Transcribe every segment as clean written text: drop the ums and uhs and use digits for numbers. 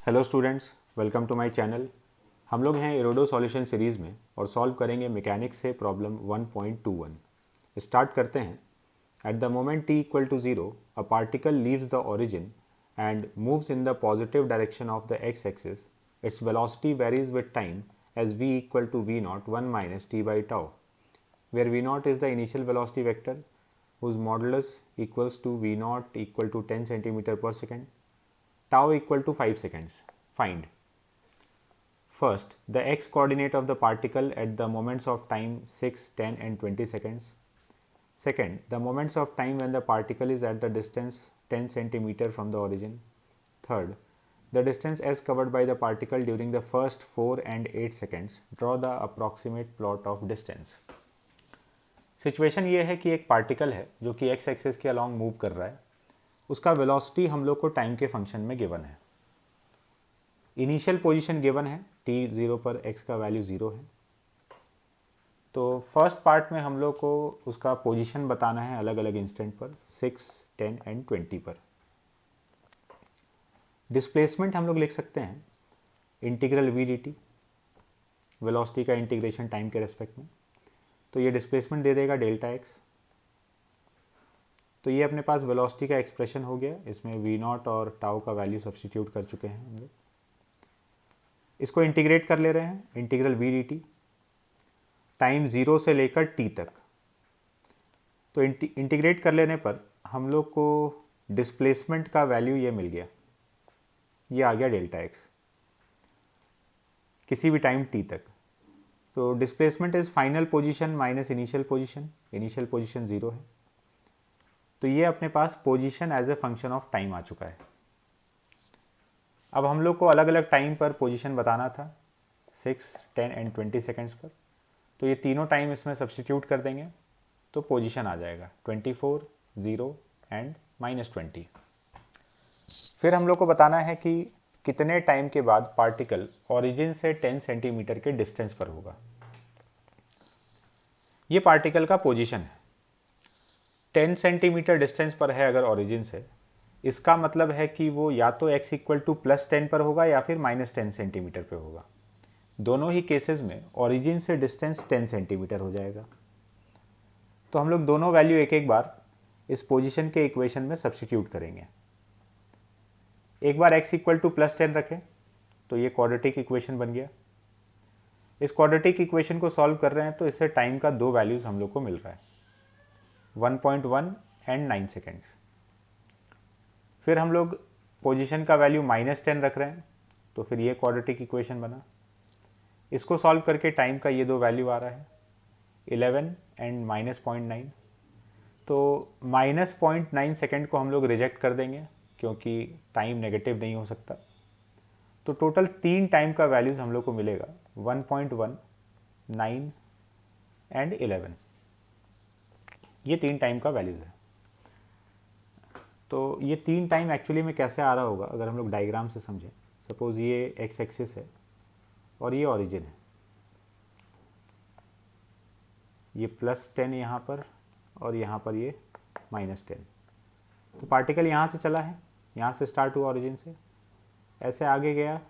Hello students, welcome to my channel. हम लोग हैं एरोडो सॉल्यूशन सीरीज़ में और सॉल्व करेंगे मैकेनिक्स से प्रॉब्लम 1.21। स्टार्ट करते हैं। At the moment t equal to 0 a particle leaves the origin and moves in the positive direction of the x axis. Its velocity varies with time as v equal to v naught 1 minus t by tau, where v naught is the initial velocity vector whose modulus equals to v naught equal to 10 centimeter per second, tau equal to 5 seconds. Find first the x coordinate of the particle at the moments of time 6, 10 and 20 seconds. Second, the moments of time when the particle is at the distance 10 centimeter from the origin. Third, the distance s covered by the particle during the first 4 and 8 seconds. Draw the approximate plot of distance. Situation ये है कि एक particle है जो कि x axis के along move कर रहा है। उसका वेलोसिटी हम लोग को टाइम के फंक्शन में गिवन है। इनिशियल पोजीशन गिवन है, t 0 पर x का वैल्यू 0 है। तो फर्स्ट पार्ट में हम लोग को उसका पोजीशन बताना है अलग अलग इंस्टेंट पर 6, 10 एंड 20 पर। डिस्प्लेसमेंट हम लोग लिख सकते हैं इंटीग्रल v dt, वेलोसिटी का इंटीग्रेशन टाइम के रेस्पेक्ट में। तो ये डिस्प्लेसमेंट दे देगा डेल्टा एक्स। तो ये अपने पास वेलोसिटी का एक्सप्रेशन हो गया। इसमें v नॉट और टाउ का वैल्यू सब्स्टिट्यूट कर चुके हैं हम लोग। इसको इंटीग्रेट कर ले रहे हैं, इंटीग्रल v dt टाइम 0 से लेकर t तक। तो इंटीग्रेट कर लेने पर हम लोग को डिस्प्लेसमेंट का वैल्यू ये मिल गया, ये आ गया डेल्टा एक्स किसी भी टाइम t तक। तो displacement is final position minus initial position, initial position 0 है। तो ये अपने पास position as a function of time आ चुका है। अब हम लोग को अलग अलग टाइम पर पोजीशन बताना था 6, 10 एंड 20 सेकेंड्स पर। तो ये तीनों टाइम इसमें सब्स्टिट्यूट कर देंगे तो पोजीशन आ जाएगा 24, 0 एंड -20। फिर हम लोग को बताना है कि कितने टाइम के बाद पार्टिकल ओरिजिन से 10 सेंटीमीटर के डिस्टेंस पर होगा। ये पार्टिकल का पोजीशन है, 10 सेंटीमीटर डिस्टेंस पर है अगर ओरिजिन से। इसका मतलब है कि वो या तो x इक्वल टू +10 पर होगा या फिर -10 सेंटीमीटर पे होगा। दोनों ही केसेस में ओरिजिन से डिस्टेंस 10 सेंटीमीटर हो जाएगा। तो हम लोग दोनों वैल्यू एक एक बार इस पोजीशन के इक्वेशन में सब्स्टिट्यूट करेंगे। एक बार x इक्वल टू +10 रखें तो ये क्वाड्रेटिक इक्वेशन बन गया। इस क्वाड्रेटिक इक्वेशन को सॉल्व कर रहे हैं तो इससे टाइम का दो वैल्यूज हम लोग को मिल रहा है, 1.1 एंड 9 सेकेंड्स। फिर हम लोग पोजीशन का वैल्यू -10 रख रहे हैं तो फिर ये क्वाड्रेटिक इक्वेशन बना। इसको सॉल्व करके टाइम का ये दो वैल्यू आ रहा है 11 एंड -0.9। तो -0.9 सेकेंड को हम लोग रिजेक्ट कर देंगे क्योंकि टाइम नेगेटिव नहीं हो सकता। तो टोटल 3 टाइम का वैल्यूज हम लोग को मिलेगा 1.1, 9 एंड 11। ये 3 टाइम का वैल्यूज है। तो ये 3 टाइम एक्चुअली में कैसे आ रहा होगा अगर हम लोग डायग्राम से समझें। सपोज ये एक्स एक्सिस है और ये ओरिजिन है, ये +10 यहाँ पर और यहाँ पर ये -10। तो पार्टिकल यहाँ से चला है, यहाँ से स्टार्ट हुआ ओरिजिन से, ऐसे आगे गया,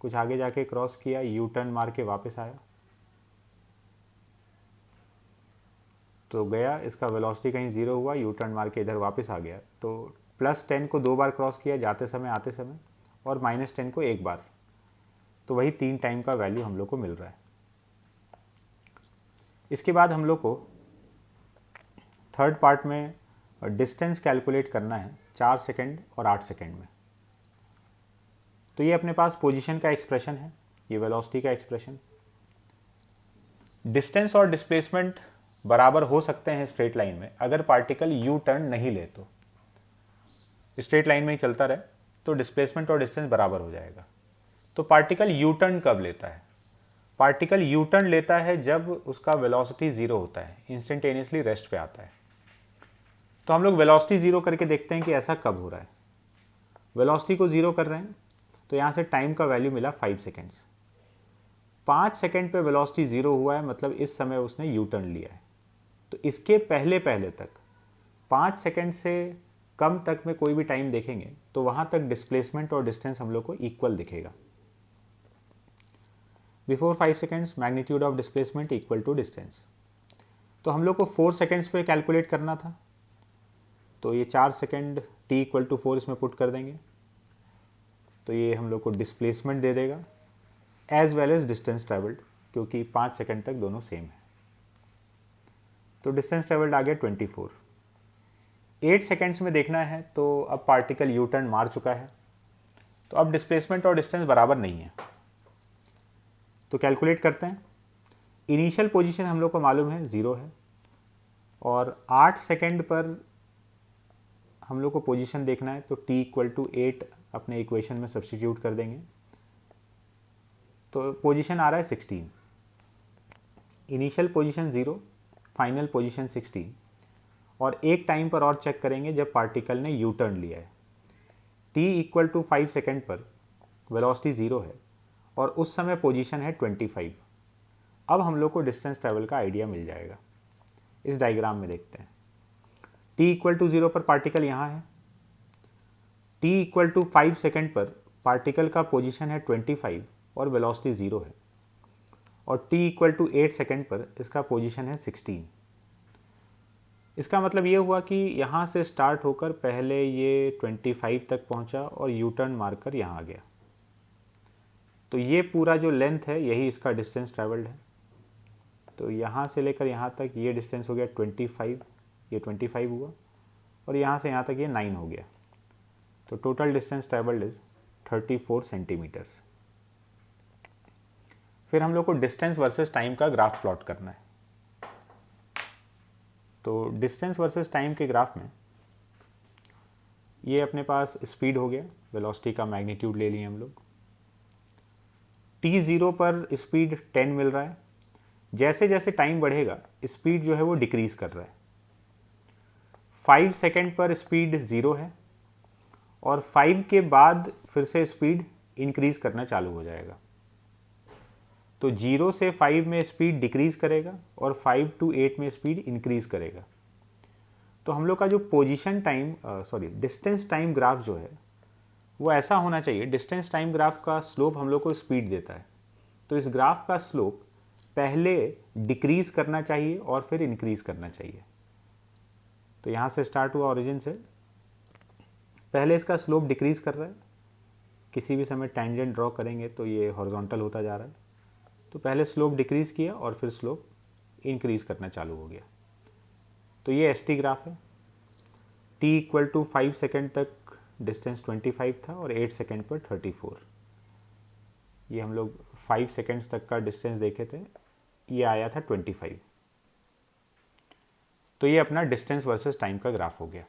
कुछ आगे जाके क्रॉस किया, यू टर्न मार के वापस आया। तो गया, इसका वेलोसिटी कहीं 0 हुआ, यू टर्न मार के इधर वापस आ गया। तो +10 को 2 बार क्रॉस किया, जाते समय आते समय, और -10 को 1 बार। तो वही 3 टाइम का वैल्यू हम लोग को मिल रहा है। इसके बाद हम लोग को थर्ड पार्ट में डिस्टेंस कैलकुलेट करना है 4 सेकेंड और 8 सेकेंड में। तो ये अपने पास पोजीशन का एक्सप्रेशन है, ये वेलोसिटी का एक्सप्रेशन। डिस्टेंस और डिस्प्लेसमेंट बराबर हो सकते हैं स्ट्रेट लाइन में अगर पार्टिकल यू टर्न नहीं ले। तो स्ट्रेट लाइन में ही चलता रहे तो डिस्प्लेसमेंट और डिस्टेंस बराबर हो जाएगा। तो पार्टिकल यू टर्न कब लेता है? पार्टिकल यू टर्न लेता है जब उसका वेलोसिटी 0 होता है, इंस्टेंटेनियसली रेस्ट पे आता है। तो हम लोग वेलोसिटी 0 करके देखते हैं कि ऐसा कब हो रहा है। वेलोसिटी को 0 कर रहे हैं तो यहाँ से टाइम का वैल्यू मिला 5 सेकेंड्स। 5 सेकेंड पे वेलोसिटी 0 हुआ है, मतलब इस समय उसने यू टर्न लिया है। तो इसके पहले पहले तक 5 सेकेंड से कम तक में कोई भी टाइम देखेंगे तो वहाँ तक डिस्प्लेसमेंट और डिस्टेंस हम लोग को इक्वल दिखेगा। Before 5 seconds magnitude of displacement equal to distance. तो हम लोग को 4 सेकेंड्स पे कैलकुलेट करना था, तो ये 4 सेकेंड t इक्वल टू 4 इसमें पुट कर देंगे, तो ये हम लोग को डिस्प्लेसमेंट दे देगा as well as distance travelled, क्योंकि 5 सेकेंड तक दोनों सेम है। तो डिस्टेंस ट्रेवल्ड आ गया 24। 8 सेकेंड्स में देखना है तो अब पार्टिकल यू टर्न मार चुका है, तो अब डिस्प्लेसमेंट और डिस्टेंस बराबर नहीं है। तो कैलकुलेट करते हैं। इनिशियल पोजीशन हम लोग को मालूम है 0 है, और 8 सेकेंड पर हम लोग को पोजीशन देखना है, तो t इक्वल टू 8 अपने इक्वेशन में सब्स्टिट्यूट कर देंगे, तो पोजीशन आ रहा है 16। इनिशियल पोजीशन 0, फाइनल पोजीशन 16, और एक टाइम पर और चेक करेंगे जब पार्टिकल ने यू टर्न लिया है। t इक्वल टू 5 सेकेंड पर वेलोसिटी 0 है और उस समय पोजीशन है 25। अब हम लोग को डिस्टेंस ट्रेवल का आइडिया मिल जाएगा। इस डायग्राम में देखते हैं। t इक्वल टू 0 पर पार्टिकल यहाँ है, t इक्वल टू 5 सेकेंड पर पार्टिकल का पोजीशन है 25 और वेलोसिटी 0 है, और t इक्वल टू 8 सेकेंड पर इसका पोजीशन है 16। इसका मतलब ये हुआ कि यहाँ से स्टार्ट होकर पहले ये 25 तक पहुँचा और यू टर्न मारकर यहाँ आ गया। तो ये पूरा जो लेंथ है यही इसका डिस्टेंस ट्रेवल्ड है। तो यहाँ से लेकर यहाँ तक ये डिस्टेंस हो गया 25, ये 25 हुआ, और यहाँ से यहाँ तक ये 9 हो गया। तो total distance travelled is 34 centimetres. फिर हम लोग को डिस्टेंस वर्सेस टाइम का ग्राफ प्लॉट करना है। तो डिस्टेंस वर्सेस टाइम के ग्राफ में ये अपने पास स्पीड हो गया, वेलोसिटी का मैग्नीट्यूड ले लिए हम लोग। t0 पर स्पीड 10 मिल रहा है, जैसे जैसे टाइम बढ़ेगा स्पीड जो है वो डिक्रीज कर रहा है। 5 सेकेंड पर स्पीड 0 है, और 5 के बाद फिर से स्पीड इंक्रीज करना चालू हो जाएगा। तो 0 से 5 में स्पीड डिक्रीज करेगा और 5 to 8 में स्पीड इंक्रीज करेगा। तो हम लोग का जो position time distance time graph जो है वो ऐसा होना चाहिए। डिस्टेंस टाइम ग्राफ का स्लोप हम लोग को स्पीड देता है, तो इस ग्राफ का स्लोप पहले डिक्रीज करना चाहिए और फिर इंक्रीज करना चाहिए। तो यहाँ से स्टार्ट हुआ ओरिजिन से, पहले इसका स्लोप डिक्रीज कर रहा है, किसी भी समय टेंजेंट ड्रॉ करेंगे तो ये हॉरिजॉन्टल होता जा रहा है। तो पहले स्लोप डिक्रीज किया और फिर स्लोप इंक्रीज करना चालू हो गया। तो ये एस टी ग्राफ है। t इक्वल टू 5 सेकेंड तक डिस्टेंस 25 था और 8 सेकेंड पर 34। ये हम लोग 5 सेकेंड्स तक का डिस्टेंस देखे थे, ये आया था 25। तो ये अपना डिस्टेंस वर्सेस टाइम का ग्राफ हो गया।